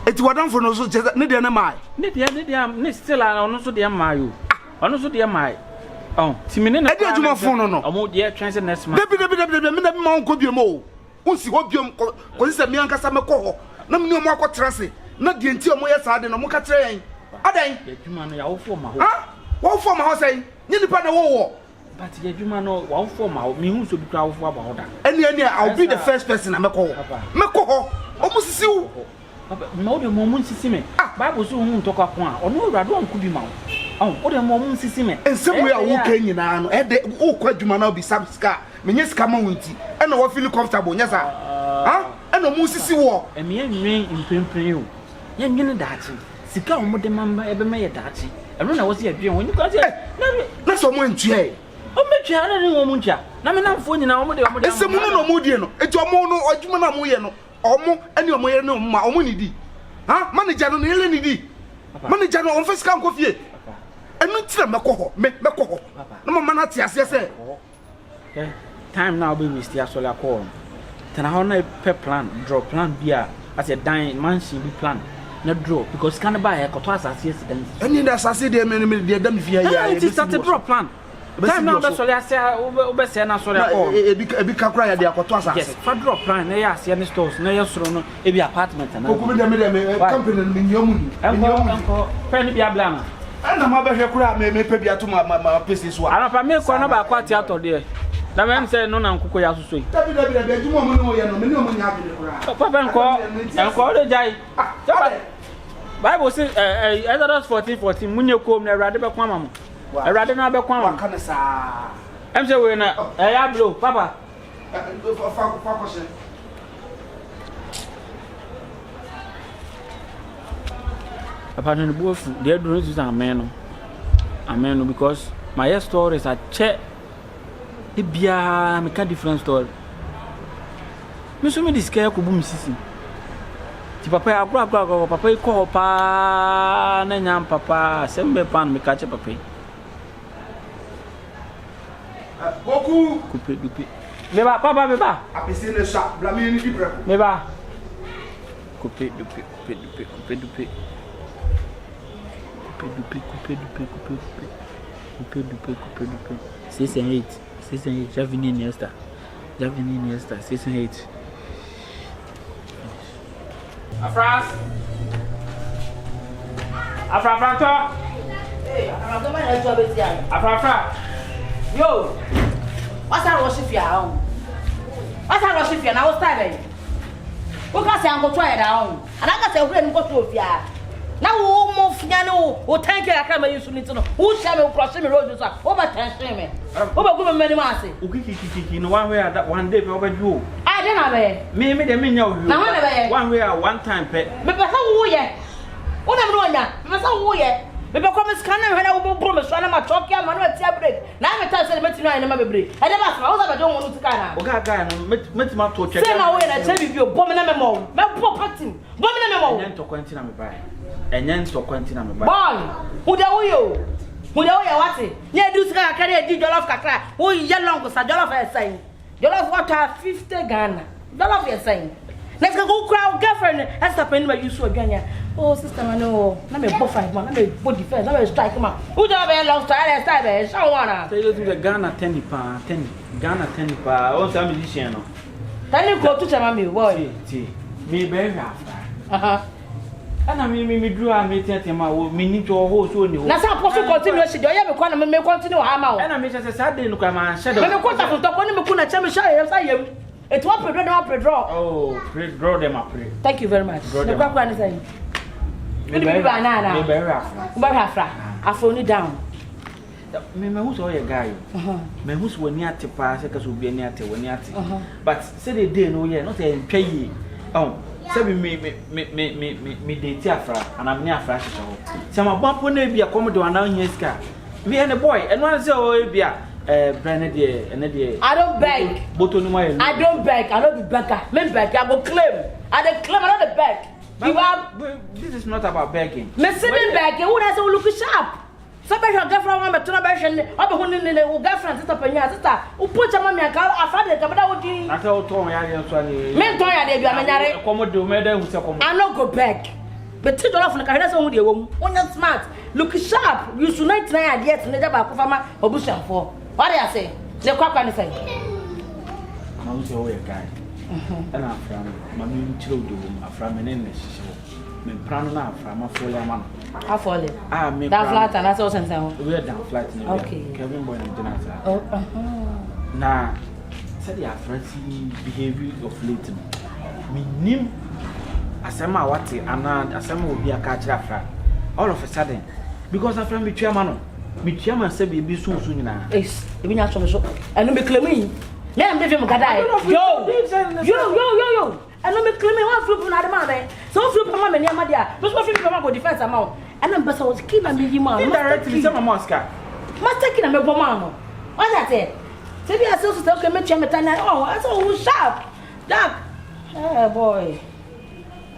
Eti wadam for no so je ne de na mai. Ne still ono so de mai o. Ono so de mai. Oh, Timine na. E de adwuma fo no. Omo de transit next month. Debi me na ma onko biom o. Unsi ho biom ko se me ankasa me ko ho. Na me omo akotrase. Na de enti omo ye saade no mo ka kire yen. Adan. Adwuma no ya wo fo ma ho. Ha? Wo fo ma ho sei. Nye nipa na wo. But adwuma no wo fo ma ho. Me hu so bi kra wo fo aba ho da. Any I'll be the first person na me ko ho. Me ko ho. Omo sisi wo. Papa, no de mo mun sisi me. Bible so hu ntokwa ko a. Ono urado anku bi ma wo. O de mo mun sisi me. Ensem we a wo kan nyina no. E de wo kwa adwuma na obi subscribe. Menye sika ma wonti. E na wo feel comfortable nya sa. Ha? E na mo sisi wo. E me enwen impempren o. Ye nwene daachi. Sika o mo de mamba e be me ye daachi. E no na wo se adwen woni kwa se. Na so mo ntue. O metwa na ne wo mo ntwa. Na me namfo nyina wo de. Ensem no mo die no. Eti omo no adwuma na mo ye no. Omo eni omo ye no ma omo ni di. Ha? Manager no ele ni di. Manager no on first kan ko fie. Enu tira meko ho. Meko ho. Na mama na ti ase se. Time now be we still so la call. Tana how na pe plan, draw plan bia as a dying mansion be plan. Na draw because can buy a koto asase accident. Eni da asase de me de dem fie ya. It is start to draw plan. Time now be so la say obe say na so la call. Ebi kakra ya de akoto asase. Yes, for draw plan na ya ase any stores na ya soro no e be apartment na. Opoku me company ni Naamuney. Enko pen bia bla na. Ana ma be hwe kura me pe bia to ma pese so. Ana pa me ko na ba kwati atode. Na me say no na nkoko ya soso yi. Dabi adwuma mo no ye no me ne mo nya abele kura. Papa enko de jai. Bible say Exodus 14:14 munye kom na Awurade be kwa ma mo. Awurade na be kwa ma. Waka ne sa. Em say we na ya blow papa. Fa question. Papa no bofu dey do no to amen no because my stories are che e bia me ka different story. Me so me discare ko bu mi sisi. Ti papa ya agro papa ko pa na nyam papa sembe pan me ka che papa. Opoku Coupe dupe. Me ba papa me ba. Apese ne sha bla me ni preko. Me ba. Coupe dupe. 6 and 8. Javini Nesta. 6 and 8. Afrah. Hey, Afrah. Yo. What's that worship your own? What's that worship your now style? Who can say I'm try it down? And I can say we're going to fear. Now we move no, we thank you. I can't make you to know who shall be crossing the road. Over 10 swimming. Over good many masses. Ukiki, no one way that one day over you. I don't know. Me, they mean you. One way, one time, pet. But how ye? What am I doing now? Must how ye? But come scanner when I will promise one of my talk, I'm not a break. Now I'm telling you, I never break. I never I don't want to can. Okay, met my torch. Say now when I tell you, bomb and a memo. My poor party. Bomb and a memo. And to continue me by. And then to continue me by. Boy, who the you? Who the way what it? Yeah, do carry a jollof cacra. Who yellow was a jollof as saying. Jollof water 50 Ghana. Jollof is saying. Let's go crowd girlfriend and stop anywhere you saw again. Oh, sister, I know. Let me both fight, man. Let me both defense. Let me strike him out. Who the hell lost to other side? Show one. Say you do the Ghana 10 pound, 10 Ghana 10 pound. Oh, some musician. Then you go to tell me, boy. Me very after. And I mean, me drew a meeting to my meaning to a whole soon. Now, some possible continuation. You have a corner, may continue Hemaa. And I mean, as I said, look at my shadow. Let me go to talk when you could not tell me, shy. It's what pre-draw. Oh, pre-draw them up. Thank you very much. The background is saying. Very Afrah. I phone it down. Me who's all your guy. Me who's when near to pass, because will be near to when near to. But say they didn't know yet, not a pay. Oh, say me date Afrah, and I'm near Afrah. Some of one point be a commodore and now here's car. Me and a boy, and one say, oh, be a Branded and I don't beg. I don't beg. I don't be beggar. Men beg. I will claim. I don't claim. I don't beg. This is not about begging. Me sitting begging. Who does look sharp? Somebody your girlfriend want me to know version. I'm going to girlfriend sister penya sister. Who put your mommy and call Afrah the capital with you? I told Tom I am sorry. Men toy I dey be am nyare. Come do me dey who say come. I no go beg. But take your off on the carrier on the woman. When you're smart, look sharp. You should not try ideas and never back farmer or bush for. What do I say? The crap can say. I'm also a guy. And I'm from my new children, Afrah and English. Me Prana from a full man. How falling? Ah, me that flat and that's all sense. We're down flat. Okay. Kevin Boy and Jonathan. Oh, now, said the Afrah behavior of late. Me nim asema wati and asema will be a catcher Afrah. All of a sudden, because Afrah be chairman, be chairman said be soon now. Yes, the winner from the shop. And be claiming. Yeah, I'm living with Yo. And I'm claiming one flip on the man. So flip on my dear. But what flip on my defense amount. And I'm best was keep my baby man. Indirectly, some Moscow. Must take it a mama. What's that it? Say, I still still can make Chamatana. Oh, that's all sharp. Duck. Oh, boy.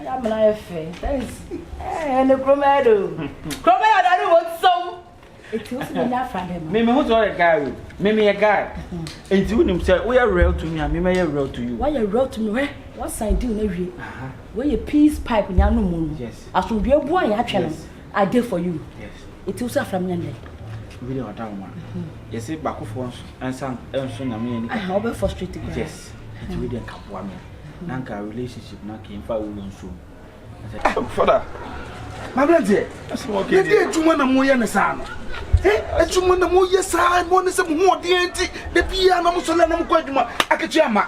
I'm an IFA. Thanks. And the Cromado. Cromado, I don't want some. It was enough for him. Maybe who's a guy? Maybe a guy. And you himself, we are real to me, and maybe a real to you. Why you real to me? Where? What's I do every? Where your peace pipe in your moon? Yes. I should be a boy, actually. I did for you. Yes. It was from Yende. Really, what I'm you say back of once and some soon. I mean, I hope you're frustrated. Yes. It's really a couple of Nanka relationship, not came for women soon. Father, my brother, that's okay. Did you want to move your son? Eh, you want to move your son? One is some more DNT, the piano, Musolanum Quadma, Akachama.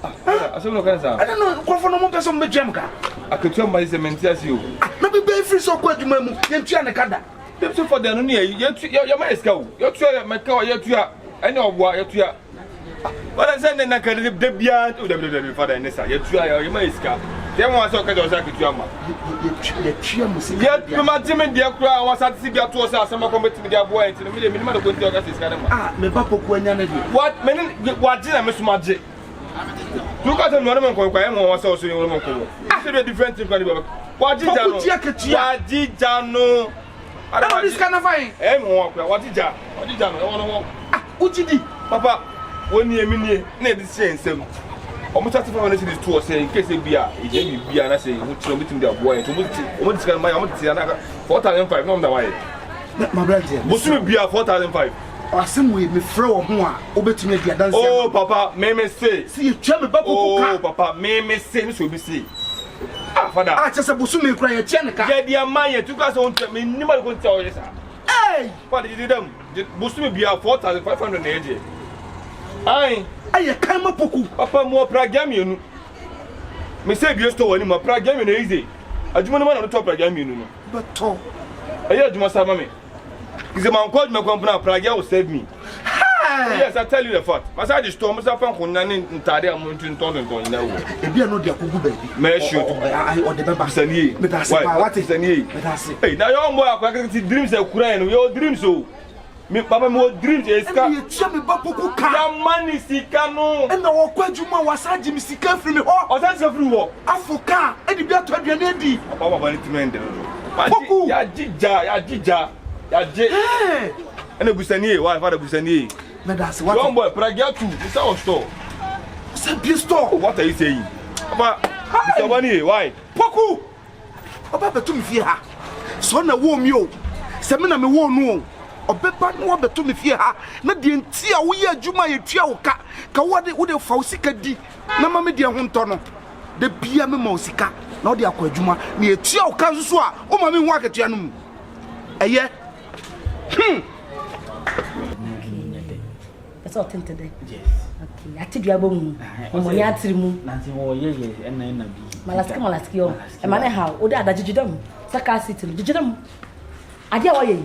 I don't know, what for no more person with Jamka. I could tell my cement as you. Maybe be free so Quadma, Yentiana Kada. That's for the Nunia, your master, your chair, my car, your chair, I know what your chair. But I said, then I can live the beyond the father and Nessa, your chair, your master. Then was okay, those I could yama. Yet, my Tim and dear crown was at Sibia to us, some committee with their boy in the middle of the Gantis. Ah, me papa, what men, what did I miss magic? Look at the Norman Coquam was also in Roman. After a different thing, what did I know? I don't know this kind of fine. What did I? What did I? What did you, Papa? 1 year, mini, near the same. Almost as if I want to see this tour saying, in case they be a beer, and I say, which will meet their boy, to what's going to buy 4,500 on the way. My brother, what's to be a 4,500? Or some way, me throw more, over to me, the dance. Oh, Papa, may me say, see you, Chubby Bubble. Oh, Papa, may me say, this will be see. Ah, Father, I just a Busumi cry a Chenica. Yeah, dear Maya, 2,000 me, never going to tell you, sir. Hey, what did you do? Busumi be a 4,500 AJ. I can't Opoku. Papa more pragamian. Me say be store any more pragamian easy. I do not want to talk pragamian. But talk. I heard you must have me. Is a man called my company Praga will save me. Yes, I tell you the fact. Mas I just told myself I'm going to tell you I'm going to tell you now. If you are not the Akubu baby, may I shoot I or the Babasani. But that's what is an ye. Hey, now your boy, I can see dreams of crying. We all dream so. Me papa mo dream je ska e tia me bapoku ka ya mani sika no e na wo kwadwuma wasaje me sika firi me ho osaje firi wo afuka e di bia to aduane adi papa baba ni timende no ya jija ya je e na busani e wa father busani e na that's what young boy pragia tu is our store say be store what are you saying papa is wani e why poku papa betu me fie ha so na wo mi o se me na me wo no Obepa no beto me fie ha na de ntia wo ye adwuma ye tua wo ka wo de fa wo sika di na ma me de ho nto no de bia me ma wo sika na wo de akwa adwuma na ye tua wo ka so a o ma me ho akatua no mu eye that's all tinted there. Yes. Okay, atidua bomu mo nya atiri mu na nti wo ye na bi malaski yo e ma ne ha wo de adagigidam saka city digidam adia wo ye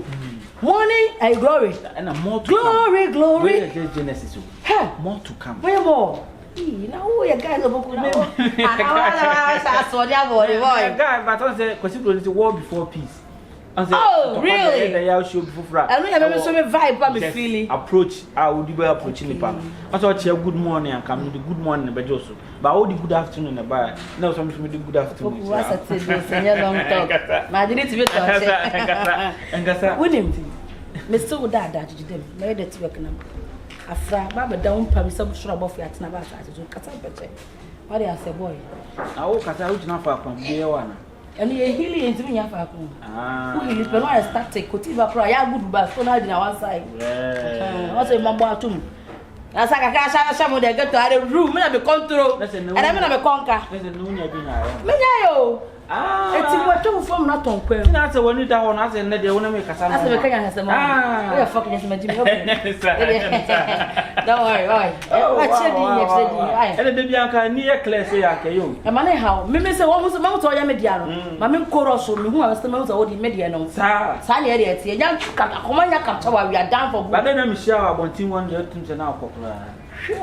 morning and glory and more to glory come. Glory Genesis hey more to come where more now we guys Opoku now I saw that boy guy but I say consider the war before peace oh really the year show before I know you so me vibe pa me feeling approach I would be approaching the pa I thought you good morning and come the good morning be just but all the good afternoon about now some me the good afternoon what's that say long talk my didn't be talk engasa winning me still that jidem me dey to work na Afrah baba down pa me some sure about fiat na ba sa so kata beche what dey say boy I wo kata wo jina fa kwa be wana And you healing into me, Afrah. Who is but not a static, could even cry. I would be so hard in one side. What's a mobile to me? As I can't some of them get to have a room, and I be control. And I'm going to conquer. There's a Naamuney being around. Menayo. It's what you from not on queer. That's a one you down as and they want to make a son. That's the Kenya has a man. We are fucking as my Jimmy. Don't worry, and the baby uncle near Classy, you. A man, how? Mimi say, what was the mouth or Yamediano? Mamma Coros, who was the mouth of the Mediano. Sally, a young Commander Captain, we are down for. But then I'm sure I want to one to now. Sure, I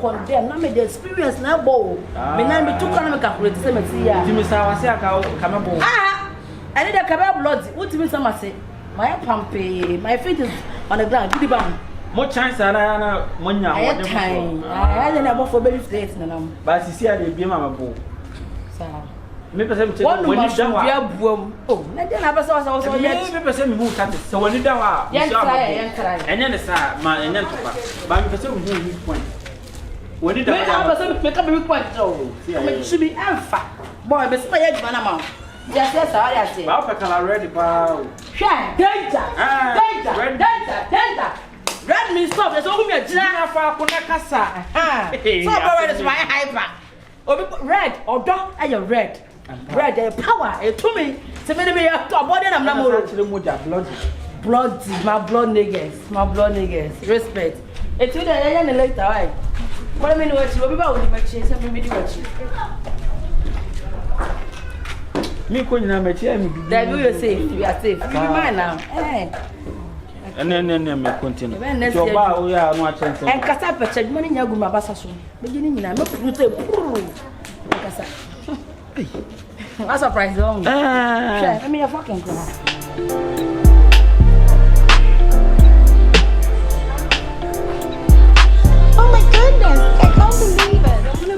condemn, not the experience now, bow. Me name took on a calculate cemetery. Timo, I say, I'll come aboard. Ah, I need a cabal blood. What do you mean, some say? My pumpy, my feet is on the ground. Give them more chance than I when you have time. I had an for baby states, but you see, I'll be my bow. Maybe one when you don't oh, let them have us also. So when you don't, yes, and then the side, my and then but you person point. When you don't have make up a point, so it should be alpha. Boy, but my head, man, yes, I say. I'll ready, wow. Danger. Red means stop, there's only a Jana for Kunakasa. So, is my hyper. Red or dark, I am red. Red, power, to me. To me, a body, I'm not more blood, my blood niggas, respect. It's with a young later, right? What I mean, what you will be about with my chase and maybe what you. Me couldn't have met you. That you are safe, we are safe. You mind now, and then me continue. Your bar, we are not chance. And Casapa said, money, Yaguma Bassasso, beginning, I'm not put a What's a price long? Let me a fucking cry. Oh my goodness, I can't believe it. I'm going to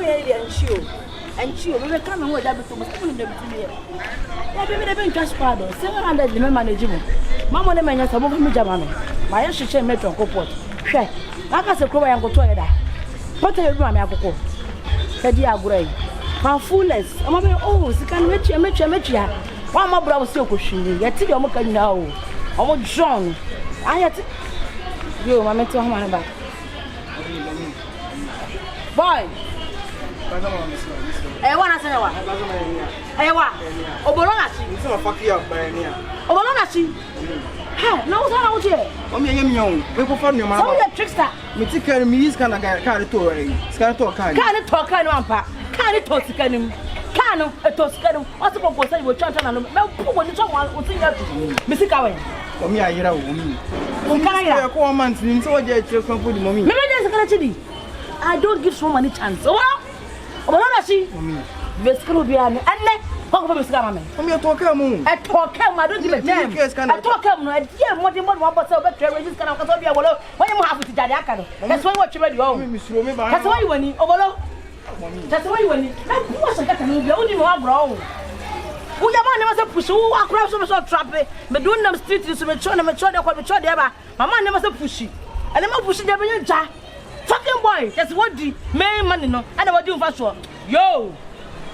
be we will come and what that before we them to me. Yeah, baby, they've been cash powder. 700 the management. Mama, the man, some of me, Jamani. My should change metro copot. Share. Like I said, and go to it. What are you doing, Apoko? Said, dear Gray. My fullness. I'm oh, she can meet you. One more brother still pushing. Yet, you're more now. I'm John. I had you, my mentor, man, back. Boy. I want to say, I want Obolona. It's not fucking up by any. Obolona. Hey, no, how here? I'm young. We go for your man. So you're trickster. Me take care of me. He's gonna get carried to a scatter. Can't talk, can't one Can't talk to him. Can't a toscano. What's the purpose of your children? No, when you talk, what's in your Mr. Cowan? For me, I hear a woman. I call months in so I just put the mommy. Maybe there's a gratitude. I don't give so many chances. Oh, well, she Miss Carubian and then talk about Miss Gammon. From your talker moon. I talk him, I don't give a damn. I talk him, I hear more than 1% of the kind of your wallow. When you have to Jadiaka, that's why what you read your own. That's why when you overload. That's why when you wasn't getting the only one wrong. We have never push who are cross of a trap, but doing them street is a mature and mature. My man never said pushy. And I'm not pushing them in your jar. Fucking boy, that's what the main money no. I never do fast one. Yo.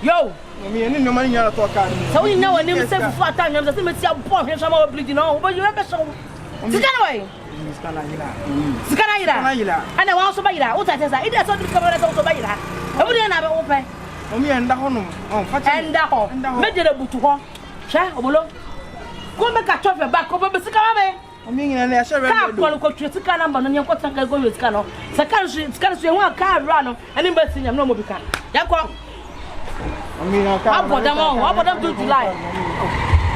Me and no money to talk. So you know, I never said for 4 times. I'm just a bomb here, some more bleeding on, but you have a show. Away. Scanner, and I want to buy that. What I said, it is not discovered to buy that. I wouldn't have open. Me and the home. And the home. Made it a boot to go. Share, Obolo. Go make a traffic back over the Sicame. I mean, and I shall go to the number on your cotton go with Cano. Scarcely one car run and investing in no more. Yako. I mean, I can't put them on. What about them to July?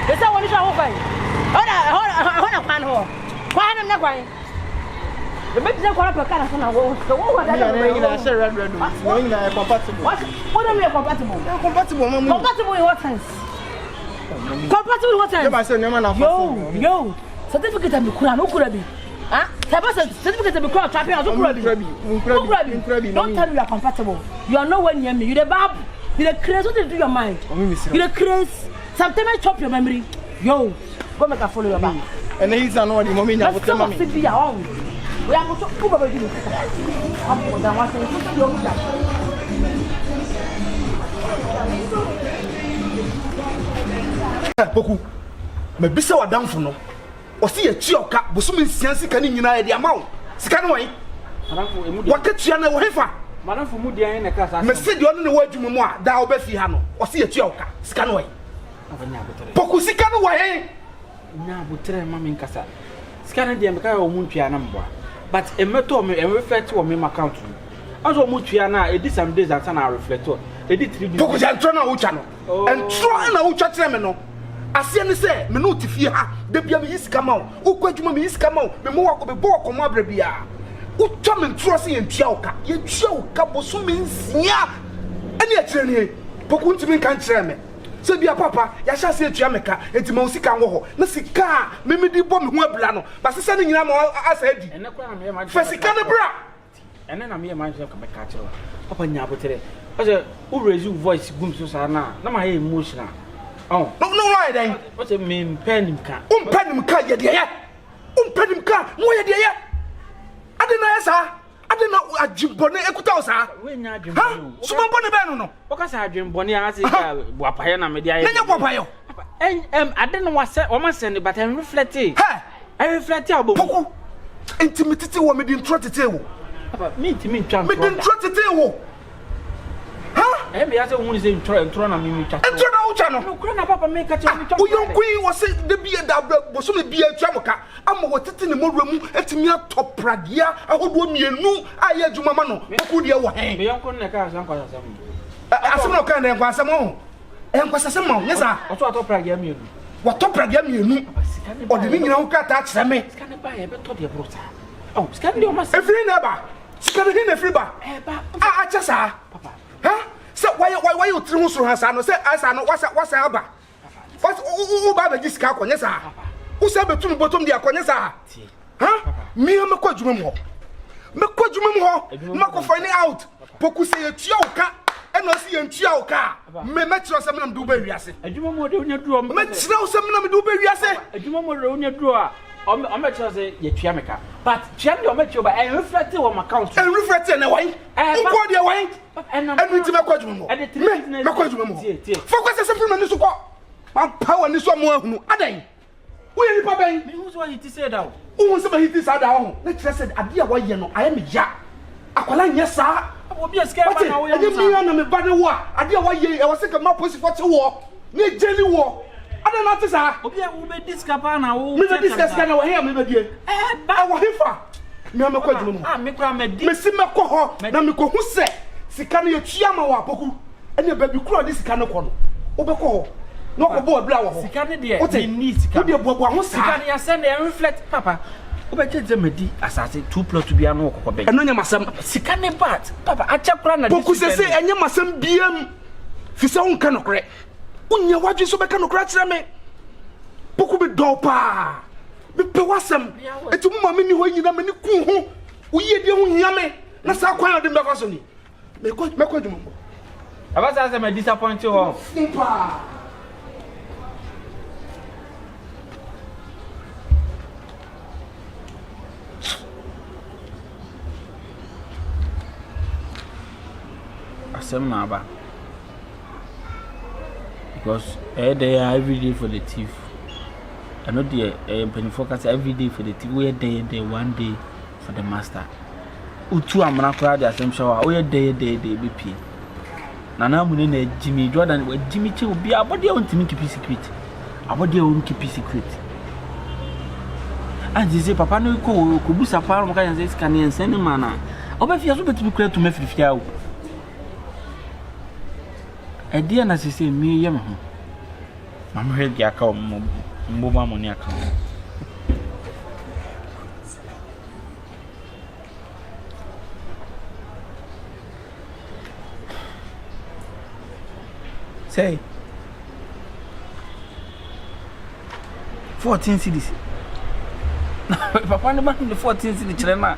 Is that what is open? Hold on, man. Why am I not going? The big thing for a car is not what I say, red, knowing that compatible. What are we compatible? Compatible in what sense? Compatible in what sense? Yo. Certificate of the Quran, who could be? Certificate of the Quran, trapping out of don't tell me you are compatible. You are nowhere near me. You're the bab. You're the craze. What did you do your mind? You're the craze. Sometimes I chop your memory. Yo, go make a follow your back. And he's an old moment. Let's come and sit here. We are going to go over to you. Opoku me bisa wadamfo no o se ye chioka bosum nsian sika ni nyina ye de amawo sika no wan Madamfo emu de wakatua na wo hefa Madamfo mu de an na kasa me se de ono ne wadwuma mu a da obafi ha no o se ye chioka sika no wan abanya botere Opoku sika no wan nya botere mama nkasa sika na de me ka o mu ntua na mboa but emeto me reflect wo me account aso mu tua na edi some days and na reflect edi 3 days Opoku jantro na wo twa no entro na wo twa kire me no asia ne se me no tifie ha de bia me yisika ma wo kwadwuma me yisika ma me mo wako be bo wako ma bra bia wo twa me ntro se ye ntua oka ye tua oka boso me nsia ani a kire ne Opoku ntimi kan kire me se bia papa ya sha se tua me ka enti ma sika ngo ho na sika me di bo me ho abla no ba se ne nyina ma asa adi ene kwa na me ma fa sika ne bra ene na me ma ka me ka kire papa nya botere ase wo raise voice gum so sa na ma ye emotional oh no right then what a mean pen ka pen ka ye de ye pen ka mo ye de ye adena ya sa adena ajimbone ekuta o sa we nya adwimbone o suma bone be no no o ka sa adwimbone a se ka boapaye na me de aye nya boapaye adena wase o ma send but I reflect I reflect abom Opoku intimitete wo me di ntro tete wo papa me intimi ntwa me di ntro tete wo me ya se woni se ntro na me twa ntro na wo twa no kro na papa me ka che me twa wo yonkui wo se de bia da boso me bia twa mo ka ama wo tete ne modura mu etimi atopradia ahodo mienu aye adwuma ma no Opoku de wo hen me yonko na ka san kwasa sam asem no kan de kwasa mo kwasa sam mo nyesa o to atopradia mienu wo topradia mienu o de ni nyina wo ka ta kire me sika ne ba ye be to de brota oh sika ne o ma efiri na ba sika ne na efiri ba ba a chesa papa se why you tiri ho so ha sa no se asa no wasa aba o ba be sika akonye sa o se betum botom de akonye sa mi ha mekwa dwuma mu ho mako find out Opoku se ye tua oka eno se ye ntua oka me metro se menam du ba wiase adwuma mo de onya duro me tira se menam du ba wiase adwuma mo de onya duro a o me tro se ye tua meka but tua de o me tro ba e reflect wo my account e reflect na wan nko de wan enu ti mekwa dwuma mu me mekwa dwuma mu focus se film ni so ko power ni so mo ahunu adan wo ye nipa ben me hu so he ti say da wo se ba hiti sa da ho na kire se ade a wo ye no aye me ya akwala nya sa obi escape na wo ye ade mi na me ba de wo ade a wo ye e wo se ka ma posifo te wo ne jeli wo ade na te sa obi wo be discap na wo me be discuss ka na wo he me be die ba wo hefa me amekwa dwuma mu me kra me di me si mekọ ho na me ko hu se sika no ye tua ma wo Opoku ene ba bi kura di sika no ko no wo be ko ho no ko bo abla wo ho sika ne de ni sika wo de bo ho sa sika ne ya send e reflect papa wo be je medi asase 2 plot bia no kokko be eno nya masam sika ne bat papa acha kura na Opoku se enye masam biam fi se won ka no kre unya wadwe so be ka no kra kire me Opoku be do pa be pe wasam etu mu ma me ni ho nyina me ni ku ho wo ye de ho hia me na sa kwan de me fa so ni me ko dwuma mo abasa se me disappoint ho pa asem na ba because every day for the thief I know the penny focus every day for the thief we day one day for the master utu amana kra the asem shower we day BP na Naamuney na Jimmy Jordan we Jimmy che obi abode on timi keep secret abode on keep secret and they say papa no ko busa pa mo kan say scan en sen mana obafia so betu kra to mafifia o Edia na sisi mi ye me ho. Mama he dia ka mo mboba mo ni aka. Say 14 cedis. Papa ne ma 14 cedis kire na.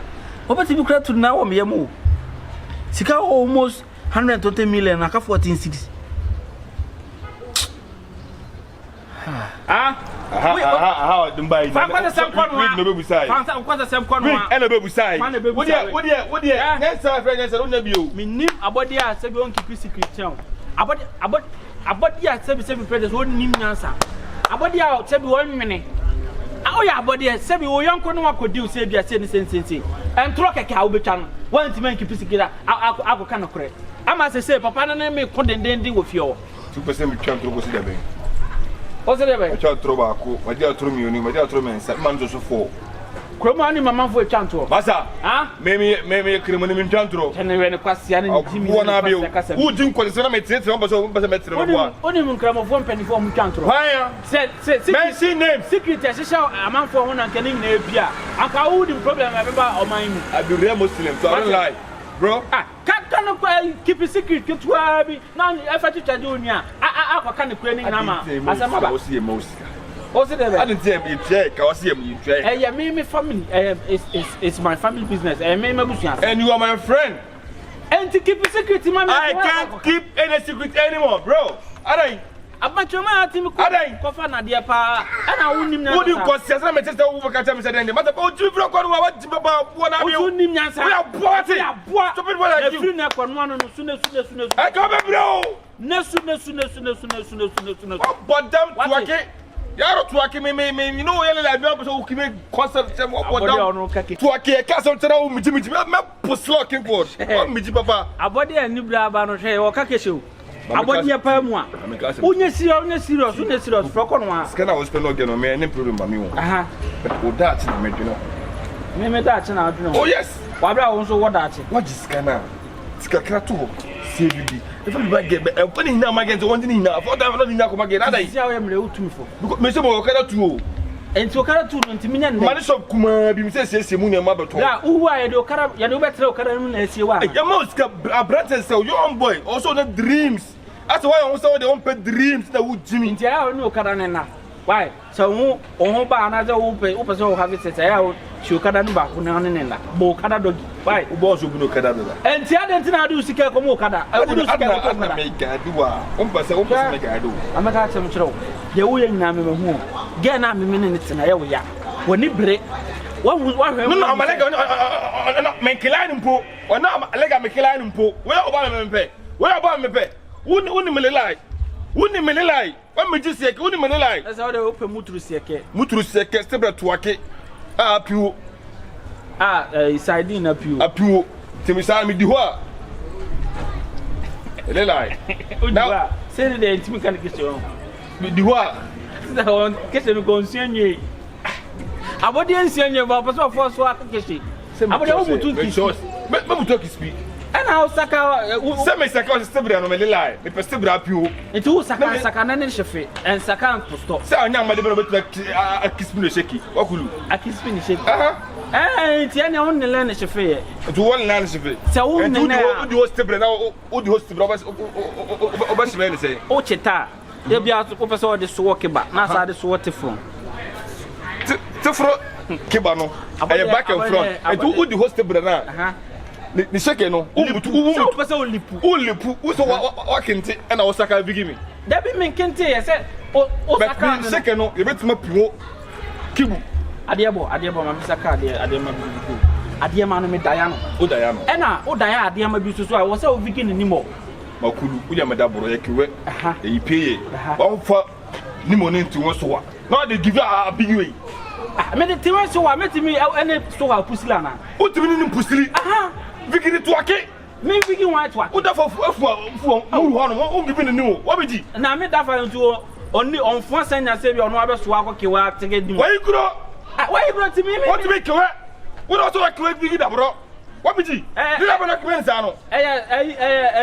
Obati bi kra to na wo me ye mo. Sika almost 120 million na ka 14 cedis. How Dubai? Fankwasa sem kono. Read no be side. Fankwasa sem kono. Read ene be side. What there? Next time friend say don't be o. Me nim abodi a se be on keep secret town. Abodi a se be president won nim nyansa. abodi out say be one minute oh ya abodi say be wo yanko no akodi say bia say ni sense entro keke a wo betwa no want man keep sikira akoka no kore ama say papa no me ko dendendin wo fie o 2% me twa ntro go si da ben o se da ben twa ntro ba ko ma dia ntro mi oni ma dia ntro men sa man zo so fo kromo ani mama fo twa ntro basa me kremo ni mi twa ntro tene we ne kwasia ni jimi wona bi u din ko se na me tete ba so me tere ba oni mun kremo fo mpani fo mu twa ntro haya se mention name secret ashisha amanfo ho na nkani na ebia anka wo di problem abeba oman mu I be real Muslim so I don't lie bro can keep a secret to now if I teach you nia can create na ma asama ba o se dey I didn't say me check I was here me try yeah me family it's my family business me busuan and you are my friend and to keep a secret man I can't keep any secret anymore bro adai abachoma ati ko kofa na de pa ana wonim na wodi ko siasa me testa wo ka tell me say dem mata ko tu bro ko no wa ti baba wo na bi wonim nyansa we are stupid what like you free na ko no sune I come bro nesu but them to ake yaro to ake me you know yele la bi am so kimi concept say what them to ake ka so tera wo miji me puslo king board o miji papa abodi ani bra ba no hwe wo ka kesho abodi pa mu a unye serious froko no a scanner was spend again me any problem ba mi wo aha o that na me dweno me that na dweno oh yes wa bra wo so wo that what is scanner skakra to CBD if you buy get funny na market one thing na for that no na ko market na dai sia we mre utu fo me se mo okada tu o enti okada tu no ntimi nya man shop kuma bi me se mu na ma beto ya uwa ya de okada ya de betre okada mu na esie wa ya mo ska brother say your own boy also the dreams that's why on say they won't pay dreams that would Jimmy nti ya no okada na why so hu o ba na ze wo pe so have it say ya shi okada no ba ko na na bo okada dogi why u boss obu no okada do enti ya de ntina adu sika ko mo okada adu sika ko na me gadu wa o ba se me gadu amaka chem kire ye wo ye nyina me hu ge na me ne ntina ye wo ya woni bre wa no amalega no me kilani mpo ona amalega me kilani mpo we oba me mpe we oba me mpe woni me lie wa me ji sieke woni me lie esa o de ope muturu sieke stebra tuake apiwo side na apiwo temi sa mi di ho a ele lie now say the intimi kan question mi di ho a that one question ko nsuanye abodi nsuanye ba paso for so akeke abodi o mutu ki me mutu ki speak ana osaka se me saka o stebra no me lie me pe stebra apiwo enti o saka na ne chefe en saka posto se anya ma de be betu akispi no sheki wakulu akispi ni sheki enti anya on ne le ne chefe ye to won na ne chefe se o ne na o di host stebra na o di host stebra o ba shime ne say o cheta e bia o pese o de so wo keba na sa de so wo tefron keba no aye back and front e do o di host stebra na ni sheke no o pese o lipu o so wa kente na o saka bigi mi da bi men kente ye se o saka ni sheke no e betima piwo kibu adebo ma saka ade ma bigi ade ma no me daya no ena o daya ade ma bi so a wo se o bigi ni nimo makulu uja medaboro yekiwe e yipeye ba fa nimo ne nti won so wa na dey give a bigi way me de tiwa so wa metimi ene so wa pusila na o timi ni pusili bigi ni to ake me bigi wa to ake o da fu mu ho no o gibi ni nimo wa bigi na me da fa ntu oni onfo asanya se bi ono abeso akokewa tege dim wa ikuro timi me o timi kewe wo do so wa kewe bigi da bro wa bigi ni la bana kewe nsa no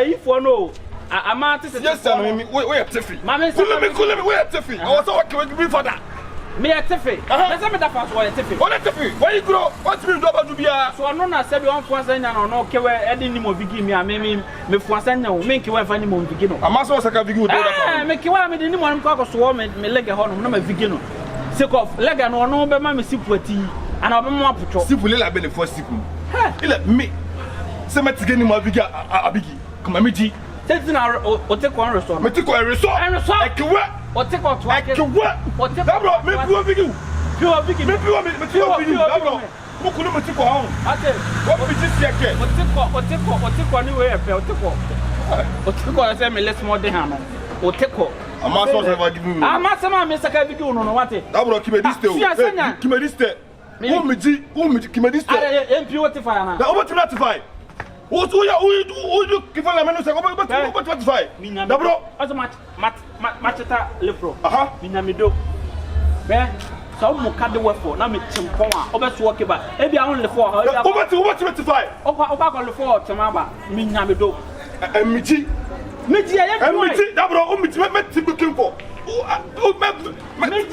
ifo no ama te se yes sir me we tefi kule me we tefi I was so kewe bigi for that me tefi na se me da fa so we tefi o le tefi wa ikuro o timi do ba du bia so no na se bi onfo asanya no kewe edi ni mo bigi mi a me fu asanya wo me kewe fa ni mo bigi no ama so saka bigi wo do da fa me kewe me di ni mo ko so me lege ho no na ma bigi no se ko lege no be ma me sipuati ana obe mo apotwo sipu le la be le for sipu ile me se ma tige ni mo bigi abigi kuma mi ji se ti na o te ko resort me ti ko resort ekewe o te ko to ake ekewe o te bro me piwo bigi me piwo bigi bro mo kunu me ti ko ha ate o bi ji sieke o te ko ni we efe o te ko se me let's more de ha no o te ko I'm also never giving me. I'm not some Mr. Video no what it. That will keep this day. Keep this day. Who me keep this day. MP what if I am. Now what to ratify? Who do give a man say what ratify? Dabro as much matata lepro. Aha. Minamido. Be so mo ka de wefo na me timpon a obeso oke ba e bia on le for what ratify? Oba ko le for temaba minamido. Miji Miji dabro umiti me tibukin for. Me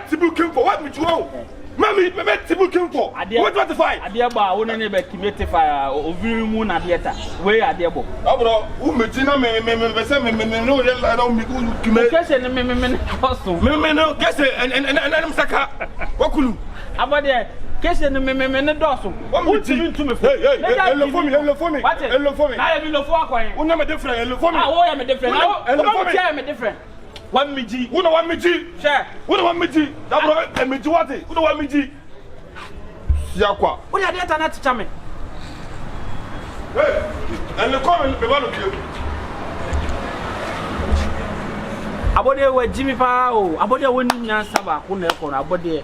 tibukin for what me you Mami, me tibukin for. What ratify? Adiaba woni ne be kimetify oviri mu na dieta. We adiabo. Dabro umiti na me say me no I don't me kime. Kese ne me koso. Me no kese and saka. Wakulu. Abode kese ne me ne doso. Umiti to me. Hey, hello for me. Na ya bi lo for akwan. Una me different, hello for me. Ah, wo ya me different. Hello for me. Ya me different. One miji. Who no one miji? Sure. Who no one miji? That bro, a miji what? Who no one miji? Yakwa. What are that na teacher me? Hey, and the comment be one of you. Abode we Jimmy pa o. Abode woni nyansa ba ko na e ko na abode.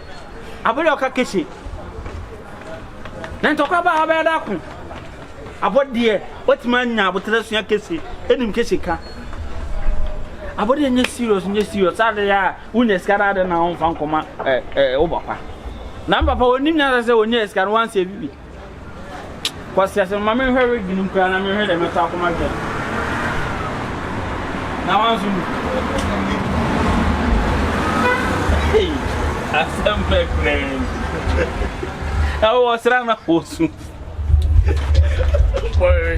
Abode o ka keshi. Na ntokwa ba ha ba da ko. Abode what man nya abotre so ya keshi. Enim keshi ka. Abode nye serious ade ya unye skara ade na on fan koma obakwa na papa onim nya say onye skara wan se bibi kwasi ase mama me hwe ginum kra na me hwe de meta akoma gbe na wan su hey asempe friend awo sra na hosu boy